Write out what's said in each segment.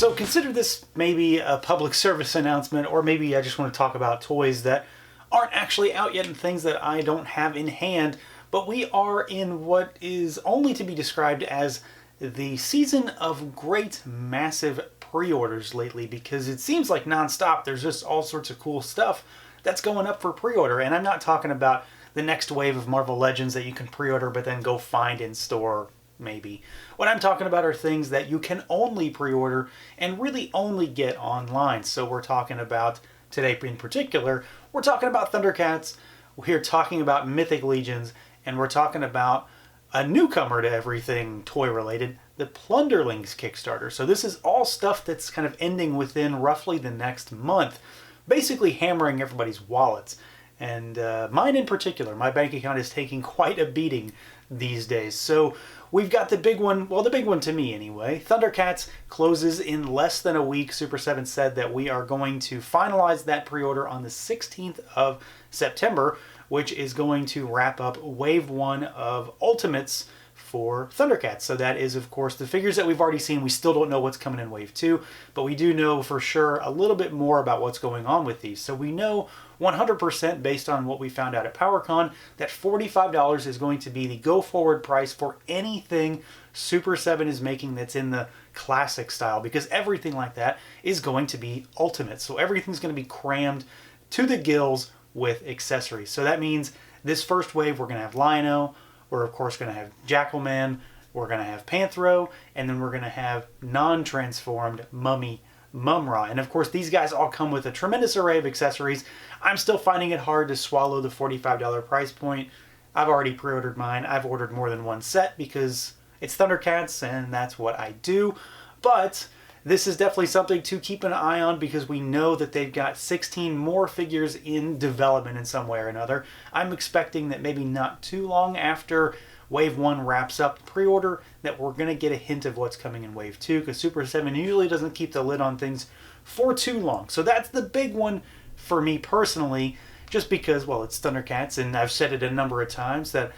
So consider this maybe a public service announcement, or maybe I just want to talk about toys that aren't actually out yet and things that I don't have in hand, but we are in what is only to be described as the season of great, massive pre-orders lately, because it seems like nonstop there's just all sorts of cool stuff that's going up for pre-order. And I'm not talking about the next wave of Marvel Legends that you can pre-order but then go find in store, maybe. What I'm talking about are things that you can only pre-order and really only get online. So we're talking about, today in particular, we're talking about ThunderCats, we're talking about Mythic Legions, and we're talking about a newcomer to everything toy-related, the Plunderlings Kickstarter. So this is all stuff that's kind of ending within roughly the next month, basically hammering everybody's wallets. And mine in particular, my bank account is taking quite a beating these days. So we've got the big one, well, the big one to me anyway. ThunderCats closes in less than a week. Super 7 said that we are going to finalize that pre-order on the 16th of September, which is going to wrap up Wave 1 of Ultimates for ThunderCats. So that is, of course, the figures that we've already seen. We still don't know what's coming in Wave 2, but we do know for sure a little bit more about what's going on with these. So we know 100% based on what we found out at PowerCon that $45 is going to be the go-forward price for anything Super 7 is making that's in the classic style, because everything like that is going to be Ultimate. So everything's going to be crammed to the gills with accessories. So that means this first wave we're going to have Lion-O, we're of course going to have Jackalman, we're going to have Panthro, and then we're going to have non-transformed Mummy Mum-Ra. And of course these guys all come with a tremendous array of accessories. I'm still finding it hard to swallow the $45 price point. I've already pre-ordered mine. I've ordered more than one set because it's ThunderCats and that's what I do. But this is definitely something to keep an eye on because we know that they've got 16 more figures in development in some way or another. I'm expecting that maybe not too long after Wave 1 wraps up pre-order that we're going to get a hint of what's coming in Wave 2, because Super 7 usually doesn't keep the lid on things for too long. So that's the big one for me personally, just because, well, it's ThunderCats, and I've said it a number of times that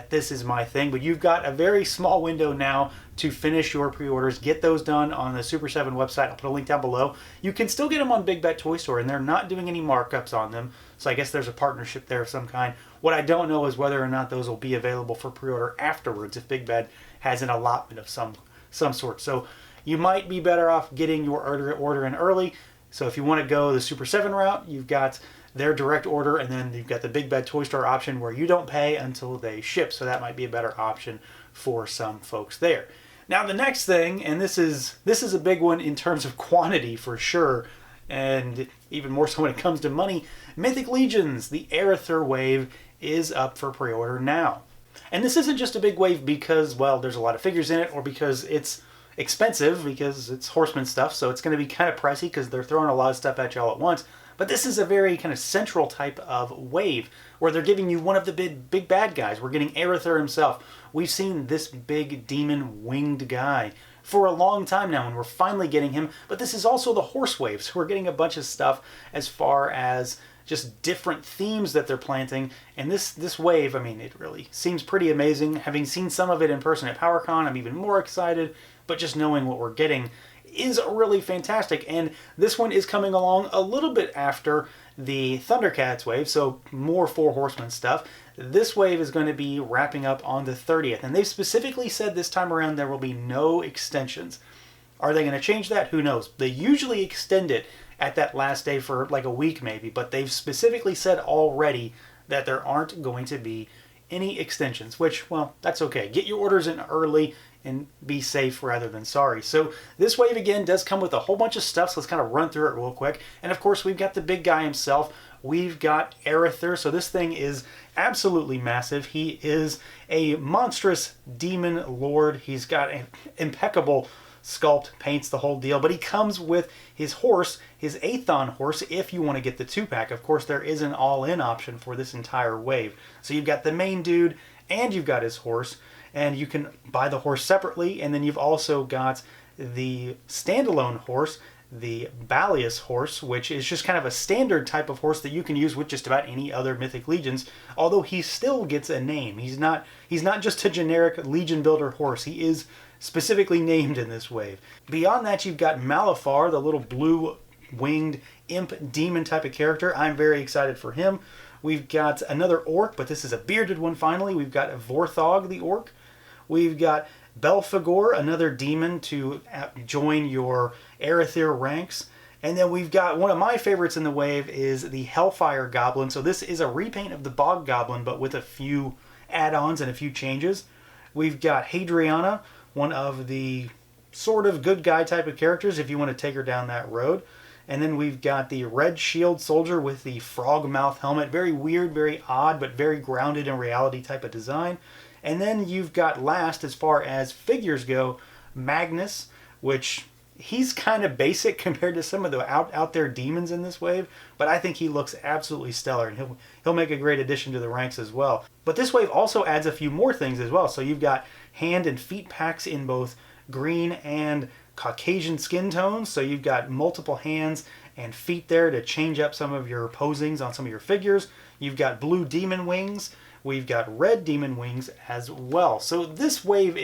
this is my thing. But you've got a very small window now to finish your pre-orders. Get those done on the Super 7 website. I'll put a link down below. You can still get them on Big Bet Toy Store, and they're not doing any markups on them. So I guess there's a partnership there of some kind. What I don't know is whether or not those will be available for pre-order afterwards if Big Bet has an allotment of some sort. So you might be better off getting your order in early. So if you want to go the Super 7 route, you've got their direct order, and then you've got the Big Bad Toy Store option where you don't pay until they ship. So that might be a better option for some folks there. Now the next thing, and this is a big one in terms of quantity for sure, and even more so when it comes to money, Mythic Legions, the Arathor wave, is up for pre-order now. And this isn't just a big wave because, well, there's a lot of figures in it, or because it's expensive, because it's Horseman stuff, so it's going to be kind of pricey because they're throwing a lot of stuff at you all at once. But this is a very kind of central type of wave where they're giving you one of the big bad guys. We're getting Arathor himself. We've seen this big demon winged guy for a long time now, and we're finally getting him. But this is also the horse wave, so we're getting a bunch of stuff as far as just different themes that they're planting. And this wave, I mean, it really seems pretty amazing. Having seen some of it in person at PowerCon, I'm even more excited. But just knowing what we're getting is really fantastic. And this one is coming along a little bit after the ThunderCats wave, so more Four Horsemen stuff. This wave is going to be wrapping up on the 30th, and they've specifically said this time around there will be no extensions. Are they going to change that? Who knows? They usually extend it at that last day for like a week maybe, but they've specifically said already that there aren't going to be any extensions, which, well, that's okay. Get your orders in early and be safe rather than sorry. So this wave again does come with a whole bunch of stuff, so let's kind of run through it real quick. And of course we've got the big guy himself. We've got Arathor. So this thing is absolutely massive. He is a monstrous demon lord. He's got an impeccable sculpt, paints, the whole deal, but he comes with his horse, his Athon horse, if you want to get the 2-pack. Of course, there is an all-in option for this entire wave. So you've got the main dude, and you've got his horse, and you can buy the horse separately, and then you've also got the standalone horse the Balius horse, which is just kind of a standard type of horse that you can use with just about any other Mythic Legions, although he still gets a name. He's not just a generic Legion Builder horse. He is specifically named in this wave. Beyond that, you've got Malifar, the little blue-winged imp demon type of character. I'm very excited for him. We've got another orc, but this is a bearded one finally. We've got Vorthog, the orc. We've got Belphegor, another demon to join your arathor ranks. And then we've got one of my favorites in the wave is the Hellfire Goblin. So this is a repaint of the Bog Goblin, but with a few add-ons and a few changes. We've got Hadriana, one of the sort of good guy type of characters if you want to take her down that road. And then we've got the Red Shield Soldier with the frog mouth helmet. Very weird, very odd, but very grounded in reality type of design. And then you've got last, as far as figures go, Magnus, which he's kind of basic compared to some of the out there demons in this wave, but I think he looks absolutely stellar, and he'll make a great addition to the ranks as well. But this wave also adds a few more things as well. So you've got hand and feet packs in both green and Caucasian skin tones, so you've got multiple hands and feet there to change up some of your posings on some of your figures. You've got blue demon wings. We've got red demon wings as well. So this wave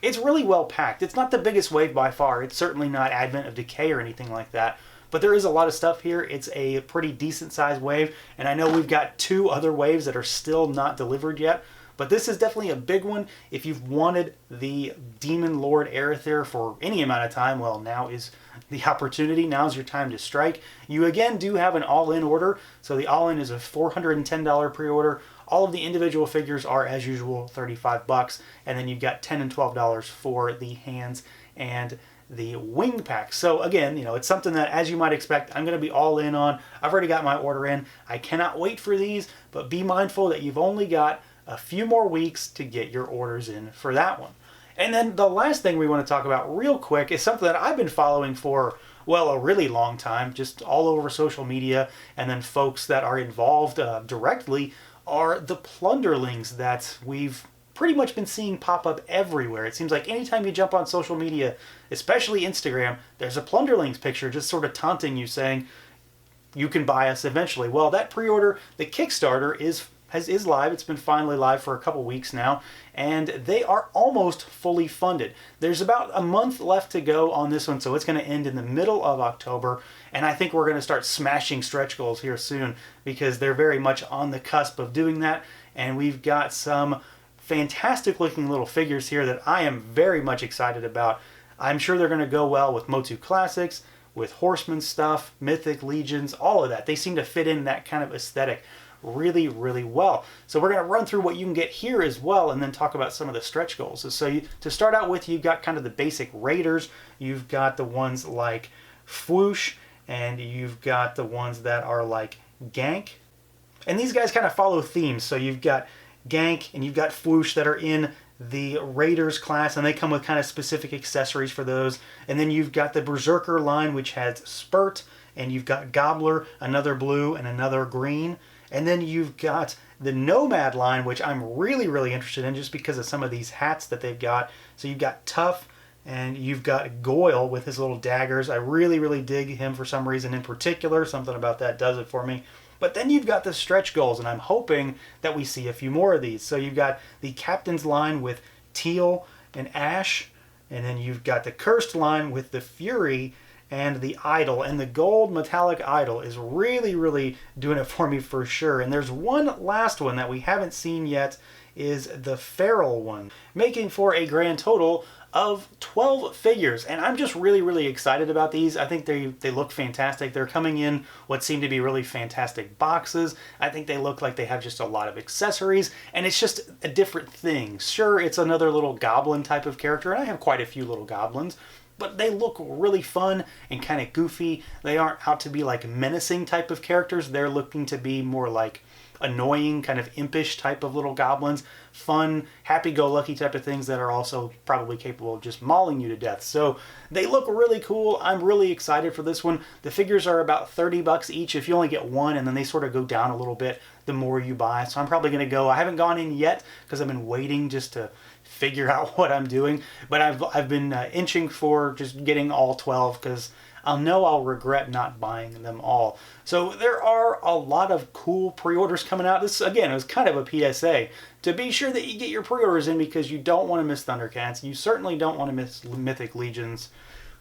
it's really well packed. It's not the biggest wave by far. It's certainly not Advent of Decay or anything like that. But there is a lot of stuff here. It's a pretty decent sized wave. And I know we've got 2 other waves that are still not delivered yet. But this is definitely a big one. If you've wanted the Demon Lord Arathor for any amount of time, well, now is the opportunity. Now's your time to strike. You again do have an all-in order. So the all-in is a $410 pre-order. All of the individual figures are, as usual, $35. And then you've got $10 and $12 for the hands and the wing pack. So again, it's something that, as you might expect, I'm going to be all in on. I've already got my order in. I cannot wait for these, but be mindful that you've only got a few more weeks to get your orders in for that one. And then the last thing we want to talk about real quick is something that I've been following for, well, a really long time, just all over social media, and then folks that are involved directly are the Plunderlings that we've pretty much been seeing pop up everywhere. It seems like anytime you jump on social media, especially Instagram, there's a Plunderlings picture just sort of taunting you, saying you can buy us eventually. Well, that pre-order, the Kickstarter, is live. It's been finally live for a couple weeks now, and they are almost fully funded. There's about a month left to go on this one, so it's going to end in the middle of October, and I think we're going to start smashing stretch goals here soon because they're very much on the cusp of doing that, and we've got some fantastic looking little figures here that I am very much excited about. I'm sure they're going to go well with Motu Classics, with Horseman stuff, Mythic Legions, all of that. They seem to fit in that kind of aesthetic really, really well. So we're going to run through what you can get here as well, and then talk about some of the stretch goals. So to start out with, you've got kind of the basic raiders. You've got the ones like Fwoosh, and you've got the ones that are like Gank. And these guys kind of follow themes. So you've got Gank and you've got Fwoosh that are in the Raiders class, and they come with kind of specific accessories for those. And then you've got the Berserker line, which has Spurt, and you've got Gobbler, another blue and another green. And then you've got the Nomad line, which I'm really, really interested in just because of some of these hats that they've got. So you've got Tough, and you've got Goyle with his little daggers. I really, really dig him for some reason in particular. Something about that does it for me. But then you've got the stretch goals, and I'm hoping that we see a few more of these. So you've got the Captain's line with Teal and Ash, and then you've got the Cursed line with the Fury and the Idol. And the gold metallic Idol is really, really doing it for me for sure. And there's one last one that we haven't seen yet, is the Feral one, making for a grand total of 12 figures. And I'm just really, really excited about these. I think they look fantastic. They're coming in what seem to be really fantastic boxes. I think they look like they have just a lot of accessories, and it's just a different thing. Sure, it's another little goblin type of character, and I have quite a few little goblins, but they look really fun and kind of goofy. They aren't out to be like menacing type of characters. They're looking to be more like annoying, kind of impish type of little goblins. Fun, happy-go-lucky type of things that are also probably capable of just mauling you to death. So they look really cool. I'm really excited for this one. The figures are about $30 each if you only get one, and then they sort of go down a little bit the more you buy. So I'm probably going to go, I haven't gone in yet because I've been waiting just to figure out what I'm doing, but I've been inching for just getting all 12 because I'll know I'll regret not buying them all. So there are a lot of cool pre-orders coming out. This, again, is kind of a PSA to be sure that you get your pre-orders in, because you don't want to miss ThunderCats. You certainly don't want to miss Mythic Legions.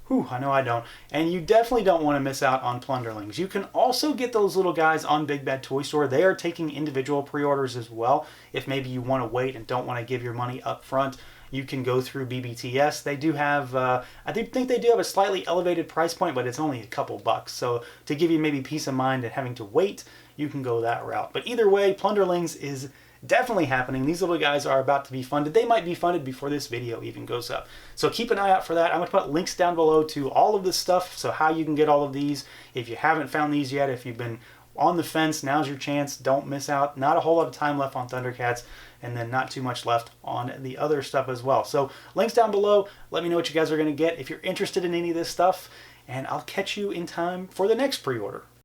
Whew, I know I don't. And you definitely don't want to miss out on Plunderlings. You can also get those little guys on Big Bad Toy Store. They are taking individual pre-orders as well. If maybe you want to wait and don't want to give your money up front, you can go through BBTS. They do have, I think they do have a slightly elevated price point, but it's only a couple bucks. So to give you maybe peace of mind and having to wait, you can go that route. But either way, Plunderlings is definitely happening. These little guys are about to be funded. They might be funded before this video even goes up. So keep an eye out for that. I'm going to put links down below to all of this stuff, so how you can get all of these. If you haven't found these yet, if you've been on the fence, now's your chance. Don't miss out. Not a whole lot of time left on ThunderCats, and then not too much left on the other stuff as well. So links down below. Let me know what you guys are going to get if you're interested in any of this stuff, and I'll catch you in time for the next pre-order.